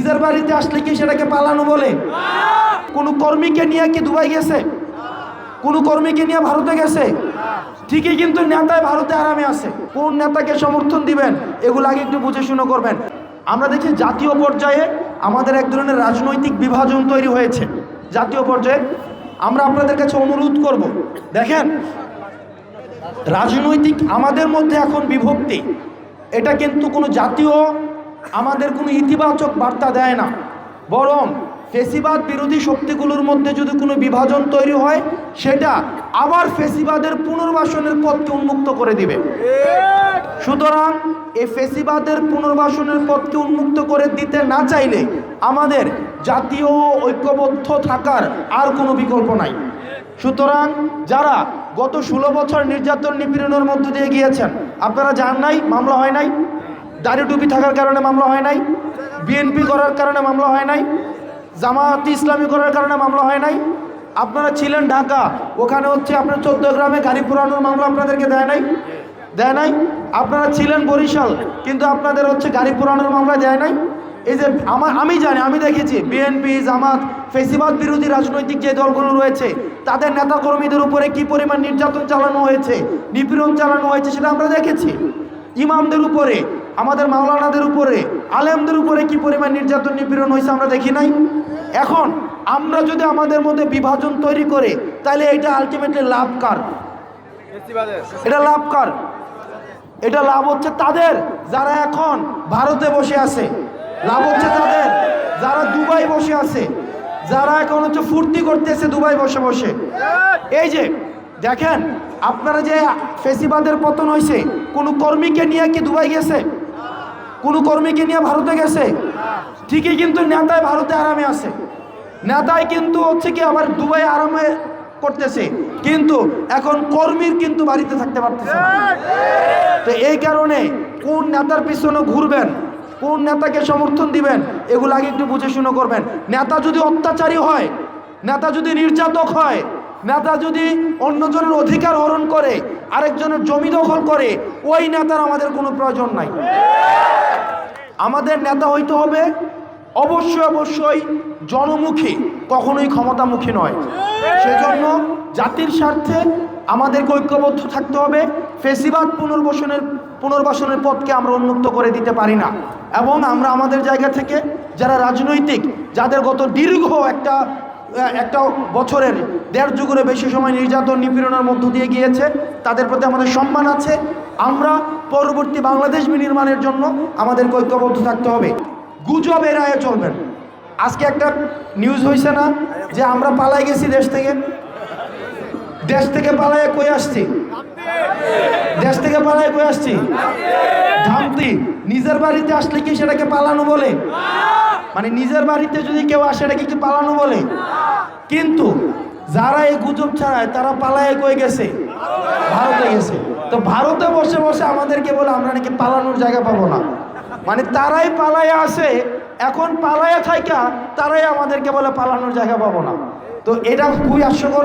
নিজের বাড়িতে আসলে কি সেটাকে পালানো বলে? কোনো কর্মীকে নিয়ে কি দুবাই গেছে? কোনো কর্মীকে নিয়ে ভারতে গেছে? ঠিকই, কিন্তু নেতায় ভারতে আরামে আছে। কোন নেতাকে সমর্থন দিবেন এগুলো আগে একটু বুঝে শুনে করবেন। আমরা দেখি জাতীয় পর্যায়ে আমাদের এক ধরনের রাজনৈতিক বিভাজন তৈরি হয়েছে। জাতীয় পর্যায়ে আমরা আপনাদের কাছে অনুরোধ করব, দেখেন রাজনৈতিক আমাদের মধ্যে এখন বিভক্তি, এটা কিন্তু কোনো জাতীয় আমাদের কোনো ইতিবাচক বার্তা দেয় না, বরং ফেসিবাদ বিরোধী শক্তিগুলোর মধ্যে যদি কোনো বিভাজন তৈরি হয় সেটা আবার ফেসিবাদের পুনর্বাসনের পথকে উন্মুক্ত করে দিবে। সুতরাং এই ফেসিবাদের পুনর্বাসনের পথকে উন্মুক্ত করে দিতে না চাইলে আমাদের জাতীয় ঐক্যবদ্ধ থাকার আর কোনো বিকল্প নাই। সুতরাং যারা গত 16 বছর নির্যাতন নিপীড়নের মধ্য দিয়ে গিয়েছেন, আপনারা জান নাই মামলা হয় নাই, দাড়ি টুপি থাকার কারণে মামলা হয় নাই, বিএনপি করার কারণে মামলা হয় নাই, জামায়াত ইসলামী করার কারণে মামলা হয় নাই। আপনারা ছিলেন ঢাকা, ওখানে হচ্ছে আপনার 14 গ্রামে গাড়ি পোড়ানোর মামলা আপনাদেরকে দেয় নাই, দেয় নাই। আপনারা ছিলেন বরিশাল, কিন্তু আপনাদের হচ্ছে গাড়ি পোড়ানোর মামলা দেয় নাই। এই যে আমি জানি, আমি দেখেছি বিএনপি, জামাত, ফেসিবাদ বিরোধী রাজনৈতিক যে দলগুলো রয়েছে তাদের নেতাকর্মীদের উপরে কি পরিমাণ নির্যাতন চালানো হয়েছে, নিপীড়ন চালানো হয়েছে সেটা আমরা দেখেছি। ইমামদের উপরে, আমাদের মাওলানাদের উপরে, আলেমদের উপরে কি পরিমাণ নির্যাতন নিপীড়ন হয়েছে আমরা দেখি নাই। এখন আমরা যদি আমাদের মধ্যে বিভাজন তৈরি করে তাহলে এটা আলটিমেটলি লাভ কার? এটা লাভ কার? এটা লাভ হচ্ছে তাদের যারা এখন ভারতে বসে আছে, লাভ হচ্ছে তাদের যারা দুবাই বসে আছে, যারা এখন হচ্ছে ফুর্তি করতেছে দুবাই বসে বসে। এই যে দেখেন আপনারা যে ফেসিবাদের পতন হয়েছে, কোনো কর্মীকে নিয়ে কি দুবাই গেছে? কোনো কর্মীকে নিয়ে ভারতে গেছে? ঠিকই, কিন্তু নেতায় ভারতে আরামে আছে। নেতায় কিন্তু হচ্ছে কি আবার দুবাই আরামে করতেছে, কিন্তু এখন কর্মীর কিন্তু বাড়িতে থাকতে পারতেছে না। তো এই কারণে কোন নেতার পিছনে ঘুরবেন, কোন নেতাকে সমর্থন দিবেন এগুলো আগে একটু বুঝে শুনে করবেন। নেতা যদি অত্যাচারী হয়, নেতা যদি নির্যাতক হয়, নেতা যদি অন্যজনের অধিকার হরণ করে, আরেকজনের জমি দখল করে, ওই নেতার আমাদের কোনো প্রয়োজন নাই। আমাদের নেতা হইতে হবে অবশ্যই জনমুখী, কখনোই ক্ষমতামুখী নয়। সেজন্য জাতির স্বার্থে আমাদেরকে ঐক্যবদ্ধ থাকতে হবে। ফেসিবাদ পুনর্বাসনের পথকে আমরা উন্মুক্ত করে দিতে পারি না। এবং আমরা আমাদের জায়গা থেকে যারা রাজনৈতিক, যাদের গত দীর্ঘ একটা বছরের 1.5 যুগের বেশি সময় নির্যাতন নিপীড়নের মধ্য দিয়ে গিয়েছে, তাদের প্রতি আমাদের সম্মান আছে। আমরা পরবর্তী বাংলাদেশ বিনির্মাণের জন্য আমাদেরকে ঐক্যবদ্ধ থাকতে হবে। গুজব এড়ায়ে চলবেন। আজকে একটা নিউজ হয়েছে না যে আমরা পালাই গেছি দেশ থেকে পালাইয়ে কই আসছি? দেশ থেকে পালাইয়ে কই আসছি? ধামতি। নিজের বাড়িতে আসলে কি সেটাকে পালানো বলে? মানে নিজের বাড়িতে যদি কেউ আসে এটাকে কি পালানো বলে? কিন্তু যারা এই গুজব ছাড়ায় তারা পালাইয়ে কই গেছে? ভারতে গেছে। তো ভারতে বসে বসে আমাদেরকে বলে আমরা নাকি পালানোর জায়গা পাবো না। মানে তারাই পালাইয়া আসে, এখন পালাইয়া থাইকা তারাই আমাদেরকে বলে পালানোর জায়গা পাবো না। তো এটা খুবই হাস্যকর।